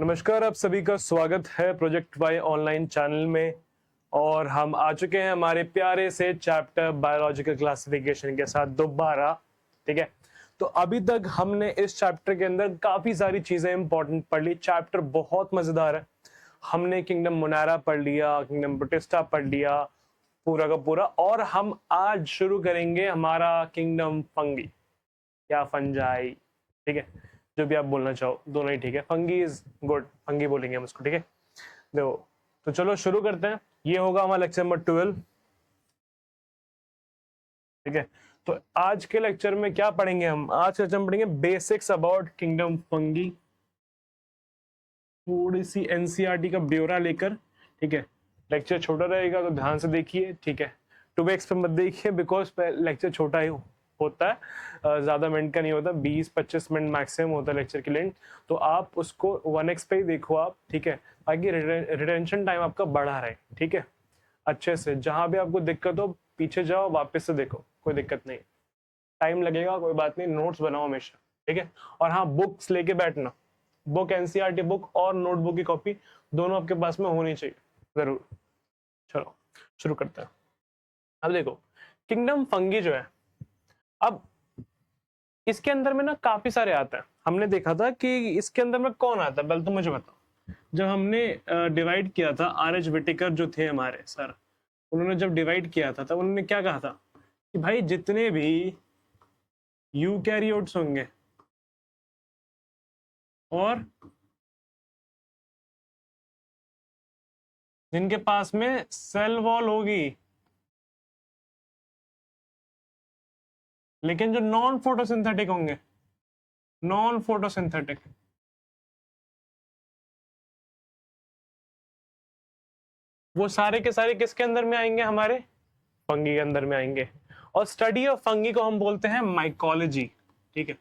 नमस्कार, आप सभी का स्वागत है प्रोजेक्ट वाई ऑनलाइन चैनल में। और हम आ चुके हैं हमारे प्यारे से चैप्टर बायोलॉजिकल क्लासिफिकेशन के साथ दोबारा। ठीक है, तो अभी तक हमने इस चैप्टर के अंदर काफी सारी चीजें इंपॉर्टेंट पढ़ ली। चैप्टर बहुत मजेदार है। हमने किंगडम मोनारा पढ़ लिया, किंगडम प्रोटिस्टा पढ़ लिया पूरा का पूरा, और हम आज शुरू करेंगे हमारा किंगडम फंगी या फंजाई। ठीक है, जो भी आप बोलना चाहो दोनों ही ठीक है। फंगी इज गुड, फंगी बोलेंगे हम उसको। ठीक है, देखो तो चलो शुरू करते हैं। ये होगा हमारा लेक्चर नंबर 12। ठीक है, तो आज के लेक्चर में क्या पढ़ेंगे हम? आज के लेक्चर में पढ़ेंगे बेसिक्स अबाउट किंगडम फंगी, थोड़ी सी एनसीईआरटी का ब्यौरा लेकर। ठीक है, लेक्चर छोटा रहेगा तो ध्यान से देखिए। ठीक है, 2x पे मत देखिए बिकॉज लेक्चर छोटा ही होता है, ज्यादा मिनट का नहीं होता, 20-25 मिनट मैक्सिमम होता है लेक्चर की लेंथ। तो आप उसको 1x पे ही देखो आप। ठीक है, ताकि रिटेंशन टाइम आपका बढ़ा रहे। ठीक है, अच्छे से जहां भी आपको दिक्कत हो पीछे जाओ, वापस से देखो, कोई दिक्कत नहीं। टाइम लगेगा, कोई बात नहीं, नोट्स बनाओ हमेशा। ठीक है, और हाँ, बुक्स लेके बैठना। बुक, एनसीईआरटी बुक और नोटबुक की कॉपी दोनों आपके पास में होनी चाहिए जरूर। चलो शुरू करते हैं। अब देखो, किंगडम फंगी जो है, अब इसके अंदर में ना काफी सारे आते हैं। हमने देखा था कि इसके अंदर में कौन आता है, पहले तो मुझे बताओ। जब हमने डिवाइड किया था, आर.एच. विटेकर जो थे हमारे सर, उन्होंने जब डिवाइड किया था तब उन्होंने क्या कहा था कि भाई जितने भी यूकैरियोट्स होंगे और जिनके पास में सेल वॉल होगी, लेकिन जो नॉन फोटोसिंथेटिक होंगे, नॉन फोटोसिंथेटिक, वो सारे के सारे किसके अंदर में आएंगे? हमारे फंगी के अंदर में आएंगे। और स्टडी ऑफ फंगी को हम बोलते हैं माइकोलॉजी। ठीक है,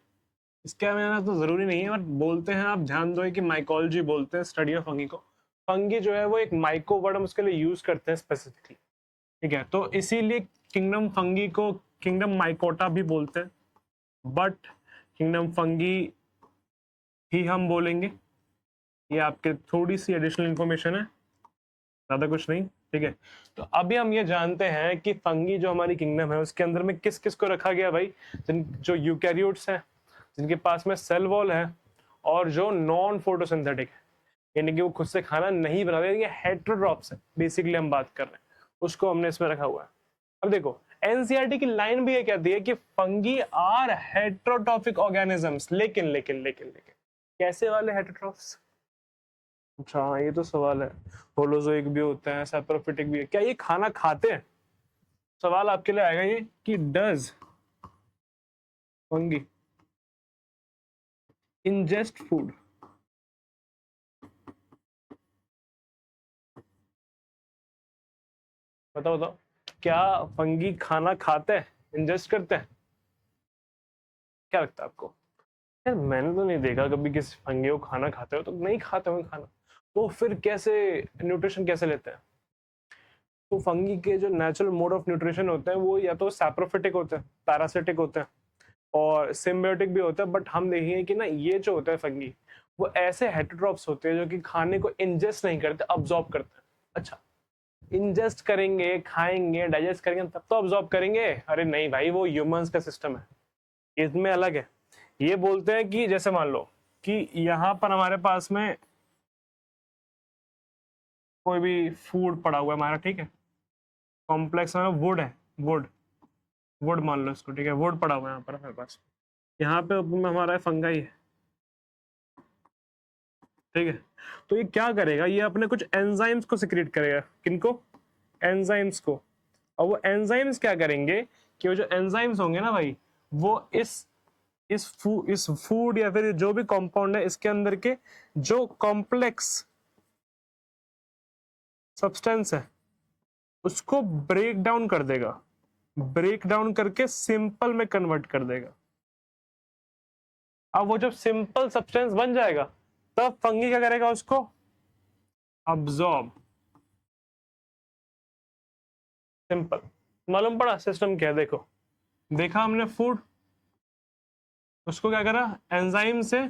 इसके में तो जरूरी नहीं है बट बोलते हैं, आप ध्यान दो कि माइकोलॉजी बोलते हैं स्टडी ऑफ फंगी को। फंगी जो है वो एक माइको वर्ड हम उसके लिए यूज करते हैं स्पेसिफिकली। ठीक है, तो इसीलिए किंगडम फंगी को किंगडम माइकोटा भी बोलते हैं, बट किंगडम फंगी ही हम बोलेंगे। ये आपके थोड़ी सी एडिशनल इंफॉर्मेशन है, ज्यादा कुछ नहीं। ठीक है, तो अभी हम ये जानते हैं कि फंगी जो हमारी किंगडम है उसके अंदर में किस किस को रखा गया भाई। जो यूकैरियोट्स हैं, जिनके पास में सेल वॉल है, और जो नॉन फोटोसिंथेटिक है, यानी कि वो खुद से खाना नहीं बनाते, ये हेटेरोट्रॉप्स है बेसिकली हम बात कर रहे हैं, उसको हमने इसमें रखा हुआ है। अब देखो, एनसीईआरटी की लाइन भी ये कहती है कि फंगी आर हेटेरोट्रॉपिक ऑर्गेनिजम्स। लेकिन लेकिन लेकिन लेकिन कैसे वाले हेटेरोट्रॉप्स? अच्छा हाँ, ये तो सवाल है। होलोजोइक भी होता है, सैप्रोफिटिक भी है, क्या ये खाना खाते हैं? सवाल आपके लिए आएगा ये कि डज फंगी ingest food? बताओ बताओ, क्या फंगी खाना खाते हैं, इंजेस्ट करते हैं? क्या लगता है आपको? यार मैंने तो नहीं देखा कभी किसी फंगी को खाना खाते हो, तो नहीं खाते होंगे खाना, तो फिर कैसे न्यूट्रिशन कैसे लेते हैं? तो फंगी के जो नेचुरल मोड ऑफ न्यूट्रिशन होते हैं वो या तो सैप्रोफिटिक होते हैं, पैरासिटिक होते हैं, और सिम्बायोटिक भी होता है। बट हम देखेंगे कि ना, ये जो होता है फंगी, वो ऐसे हेटेरोट्रॉप्स होते हैं जो कि खाने को इंजेस्ट नहीं करते, अब्सॉर्ब करते हैं। अच्छा, इंजेस्ट करेंगे, खाएंगे, डाइजेस्ट करेंगे तब तो अब्सॉर्ब करेंगे? अरे नहीं भाई, वो ह्यूमंस का सिस्टम है, इसमें अलग है। ये बोलते हैं कि जैसे मान लो कि यहाँ पर हमारे पास में कोई भी फूड पड़ा हुआ है हमारा, ठीक है, कॉम्प्लेक्स में वुड है, वुड, वुड मान लो इसको। ठीक है, वुड पड़ा हुआ है यहाँ पर हमारे पास, यहाँ पे हमारा फंगाई है। ठीक है, तो ये क्या करेगा, ये अपने कुछ एंजाइम्स को सिक्रेट करेगा। किनको? एंजाइम्स को। और वो एंजाइम्स क्या करेंगे कि वो जो एंजाइम्स होंगे ना भाई, वो इस फूड या फिर जो भी कंपाउंड है इसके अंदर के जो कॉम्प्लेक्स सब्सटेंस है उसको ब्रेक डाउन कर देगा, ब्रेक डाउन करके सिंपल में कन्वर्ट कर देगा। अब वो जब सिंपल सब्सटेंस बन जाएगा तब फंगी क्या करेगा, उसको अब्सॉर्ब। सिंपल, मालूम पड़ा सिस्टम क्या है? देखो, देखा हमने फूड, उसको क्या करा, एंजाइम से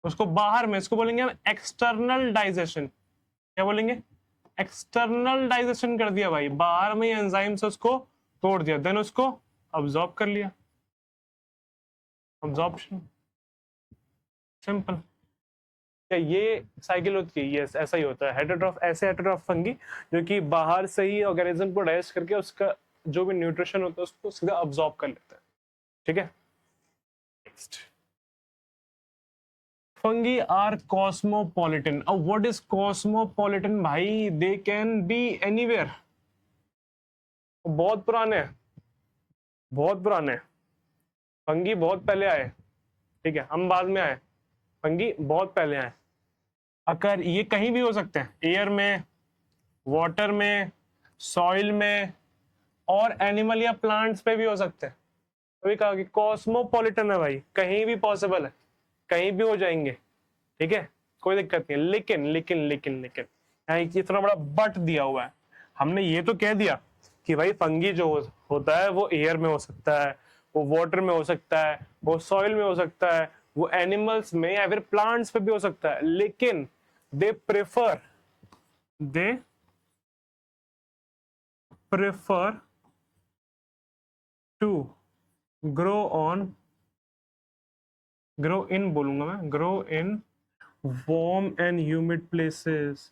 उसको बाहर में, इसको बोलेंगे हम एक्सटर्नल डाइजेशन। क्या बोलेंगे? एक्सटर्नल डाइजेशन कर दिया भाई, बाहर में एंजाइम से उसको तोड़ दिया, देन उसको अब्सॉर्ब कर लिया, अब्सॉर्प्शन, सिंपल। क्या ये साइकिल होती है? यस, ऐसा ही होता है। हेटेरोट्रॉफ ऐसे हेटेरोट्रॉफ फंगी जो कि बाहर से ही ऑर्गेनिज्म को डाइजेस्ट करके उसका जो भी न्यूट्रिशन होता है उसको सीधा अब्सॉर्ब कर लेता है। ठीक है, नेक्स्ट, फंगी आर कॉस्मोपॉलिटन। अब व्हाट इज कॉस्मोपॉलिटन भाई? They can be anywhere. बहुत पुराने हैं, बहुत पुराने हैं। फंगी बहुत पहले आए, ठीक है, हम बाद में आए, फंगी बहुत पहले आए। अगर ये कहीं भी हो सकते हैं, एयर में, वाटर में, सॉइल में, और एनिमल या प्लांट्स पे भी हो सकते हैं। अभी कहा कि कॉस्मोपॉलिटन है भाई, कहीं भी पॉसिबल है, कहीं भी हो जाएंगे, ठीक है, कोई दिक्कत नहीं है। लेकिन लेकिन लेकिन लेकिन यहाँ इतना बड़ा बट दिया हुआ है। हमने ये तो कह दिया कि भाई फंगी जो होता है वो एयर में हो सकता है, वो वाटर में हो सकता है, वो सॉइल में हो सकता है, वो एनिमल्स में या फिर प्लांट्स पे भी हो सकता है, लेकिन they prefer to grow in बोलूंगा मैं, grow in warm and humid places,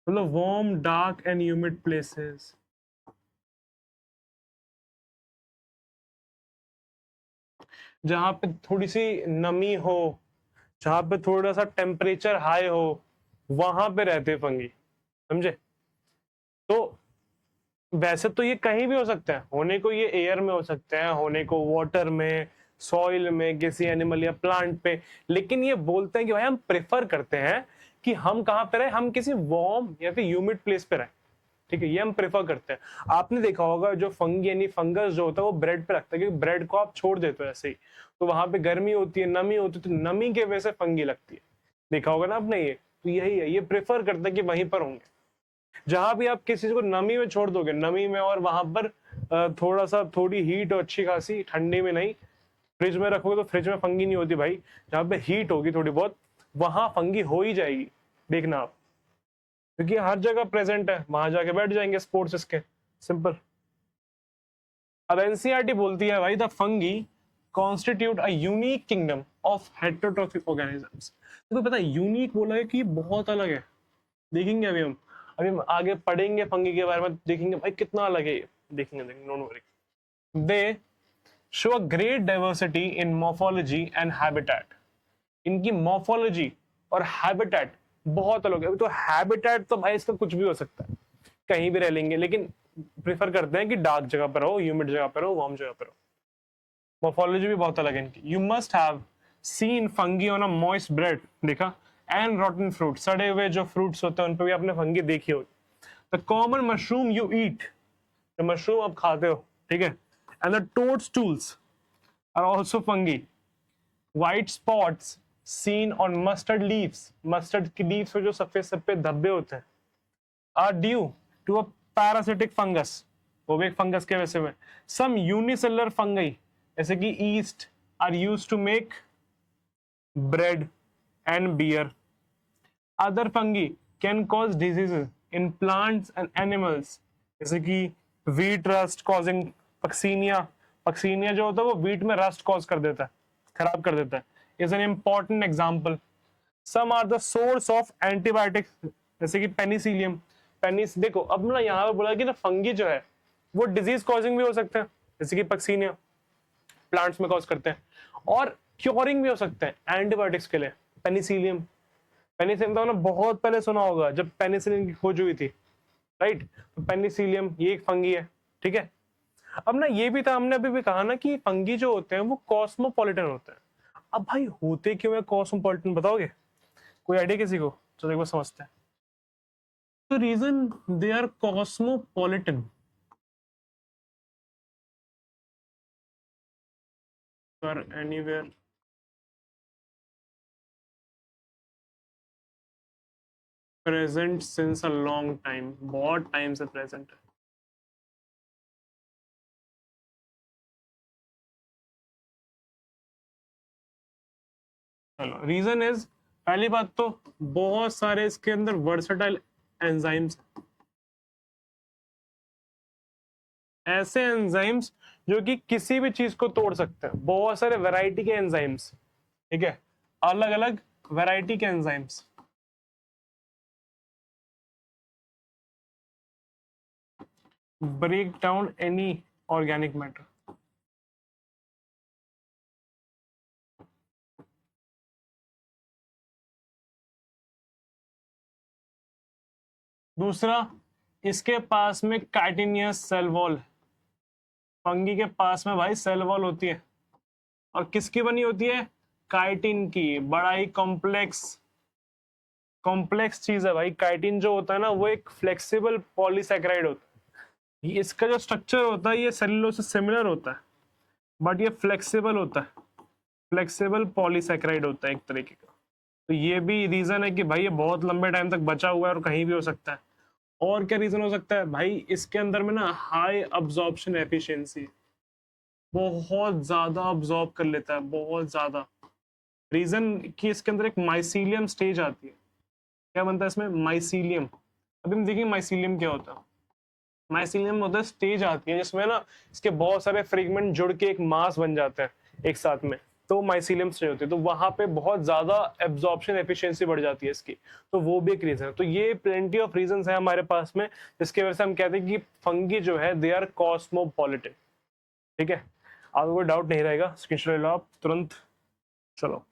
मतलब warm, dark and humid places. जहां पे थोड़ी सी नमी हो, जहां पे थोड़ा सा टेम्परेचर हाई हो, वहां पे रहते फंगी, समझे? तो वैसे तो ये कहीं भी हो सकता है, होने को ये एयर में हो सकते हैं, होने को वाटर में, सॉइल में, किसी एनिमल या प्लांट पे, लेकिन ये बोलते हैं कि भाई हम प्रेफर करते हैं कि हम कहां पे रहे, हम किसी वार्म या फिर ह्यूमिड प्लेस पे रहे, ठीक है, ये हम प्रेफर करते हैं। आपने देखा होगा जो फंगी यानी फंगस जो होता है वो ब्रेड पे रखता है, क्योंकि ब्रेड को आप छोड़ देते हो ऐसे ही, तो वहां पे गर्मी होती है, नमी होती है, तो नमी के वजह से फंगी लगती है। देखा होगा ना आपने ये, तो यही है, ये प्रेफर करता है कि वहीं पर होंगे। जहां भी आप किसी को नमी में छोड़ दोगे, नमी में, और वहां पर थोड़ा सा थोड़ी हीट और अच्छी खासी, ठंडी में नहीं, फ्रिज में रखोगे तो फ्रिज में फंगी नहीं होती भाई, जहां पे हीट होगी थोड़ी बहुत वहां फंगी हो ही जाएगी, देखना आप, क्योंकि हर जगह प्रेजेंट है, वहां जाके बैठ जाएंगे स्पोर्ट्स इसके, सिंपल। अब एनसीईआरटी बोलती है भाई the fungi constitute a unique kingdom of heterotrophic organisms. तो पता है यूनिक बोला है कि बहुत अलग है, देखेंगे अभी हम आगे पढ़ेंगे फंगी के बारे में, देखेंगे भाई कितना अलग है ये, देखेंगे don't worry. They show a great diversity in morphology and habitat. इनकी मॉर्फोलॉजी और हैबिटेट बहुत अलग है। तो हैबिटेट तो भाई इसका कुछ भी हो सकता है, कहीं भी रह लेंगे, लेकिन प्रेफर करते हैं कि डार्क जगह पर हो, ह्यूमिड जगह पर हो, वार्म जगह पर हो। मॉर्फोलॉजी भी बहुत अलग है इनकी। You must have seen fungi on a moist bread, देखा, एंड रॉटन फ्रूट, सड़े हुए जो फ्रूट्स होते हैं उन पर भी आपने फंगी देखी होगी। The common mushroom you eat, जो मशरूम आप खाते हो, ठीक है, and the toadstools are also fungi. White spots seen on mustard leaves, mustard की लीव्स पे जो सफेद सफेद धब्बे होते हैं, are due to a parasitic fungus, वो भी एक फंगस के वजह में। सम यूनिसेलुलर फंगी जैसे कि yeast are used to make bread and beer. Other fungi can cause diseases in plants and animals, जैसे कि wheat rust causing Puccinia. Puccinia जो होता है वो व्हीट में रस्ट कॉज कर देता है, खराब कर देता है, is an important example. Some are the source of antibiotics, जैसे कि पेनिसिलियम। पेनिस देखो अब ना यहाँ पे बोला कि ना फंगी जो है वो डिजीज कॉजिंग भी हो सकते हैं, जैसे कि पक्सीनिया प्लांट्स में कॉज करते हैं, और क्योरिंग भी हो सकते हैं एंटीबायोटिक्स के लिए। पेनिसिलियम, पेनिसिलियम तो आपने बहुत पहले सुना होगा जब पेनिसिलिन की खोज हुई थी, राइट? तो पेनिसिलियम ये एक फंगी है, ठीक है। अब ना ये भी था, हमने अभी भी कहा ना कि फंगी जो होते हैं वो कॉस्मोपॉलिटन होते हैं। अब भाई होते क्यों है कॉस्मोपॉलिटन, बताओगे? कोई आइडिया किसी को? चलो एक बार समझते हैं। तो reason they are cosmopolitan or anywhere present since a long time, बहुत टाइम से प्रेजेंट है। चलो रीजन इज पहली बात तो बहुत सारे इसके अंदर वर्सेटाइल एंजाइम्स, ऐसे एंजाइम्स जो कि किसी भी चीज को तोड़ सकते हैं, बहुत सारे वैरायटी के एंजाइम्स, ठीक है, अलग अलग वैरायटी के enzymes. Break down any organic matter. दूसरा, इसके पास में काइटिनियस सेल वॉल, फंगी के पास में भाई सेल वॉल होती है, और किसकी बनी होती है? काइटिन की। बड़ा ही कॉम्प्लेक्स चीज है भाई। काइटिन जो होता है ना, वो एक फ्लेक्सिबल पॉलीसैकेराइड होता है। इसका जो स्ट्रक्चर होता है ये सेलुलोज से सिमिलर होता है, बट ये फ्लेक्सिबल होता है, फ्लेक्सिबल पॉलीसैकेराइड होता है एक तरीके का। तो ये भी रीजन है कि भाई ये बहुत लंबे टाइम तक बचा हुआ है और कहीं भी हो सकता है। और क्या रीजन हो सकता है भाई? इसके अंदर में ना हाई अब्जॉर्प्शन एफिशिएंसी, बहुत ज्यादा अब्जॉर्ब कर लेता है, बहुत ज्यादा। रीजन कि इसके अंदर एक माइसीलियम स्टेज आती है। क्या बनता है इसमें? माइसीलियम। अभी हम देखेंगे माइसीलियम क्या होता है। माइसीलियम होता है स्टेज आती है जिसमें ना इसके बहुत सारे फ्रेगमेंट जुड़ के एक मास बन जाते हैं एक साथ में, तो माइसीलियम स्टेज होती है। तो वहां पे बहुत ज्यादा एब्जॉर्प्शन एफिशिएंसी बढ़ जाती है इसकी, तो वो भी एक रीजन है। तो ये प्लेंटी ऑफ रीजंस है हमारे पास में, जिसकी वजह से हम कहते हैं कि फंगी जो है दे आर कॉस्मोपॉलिटन। ठीक है, आपको कोई डाउट नहीं रहेगा, स्क्रीनशॉट ले लो आप तुरंत। चलो,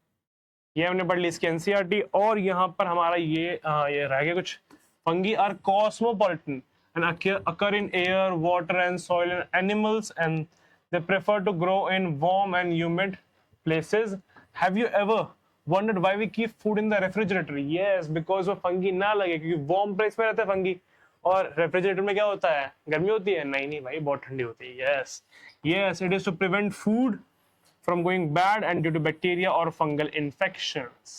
ये हमने पढ़ ली इसकी एनसीईआरटी। और यहाँ पर हमारा ये रह गया कुछ। Fungi are cosmopolitan and occur in air, water and soil and animals, and they prefer to grow in warm and humid places. Have you ever wondered why we keep food in the refrigerator? Yes, because वो fungi ना लगे, क्योंकि warm place में रहता है fungi. और refrigerator में क्या होता है? गर्मी होती है? नहीं नहीं भाई, बहुत ठंडी होती है। Yes yes, it is to prevent food from going bad and due to bacteria or fungal infections.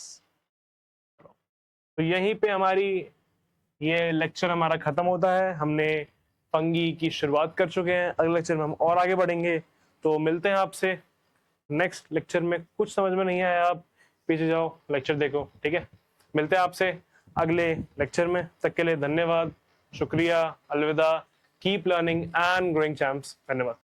तो यहीं पे हमारी ये लेक्चर हमारा खत्म होता है। हमने फंगी की शुरुआत कर चुके हैं, अगले लेक्चर में हम और आगे बढ़ेंगे। तो मिलते हैं आपसे नेक्स्ट लेक्चर में। कुछ समझ में नहीं आया आप पीछे जाओ, लेक्चर देखो, ठीक है। मिलते हैं आपसे अगले लेक्चर में। तक के लिए धन्यवाद, शुक्रिया, अलविदा। Keep learning and growing champs. धन्यवाद।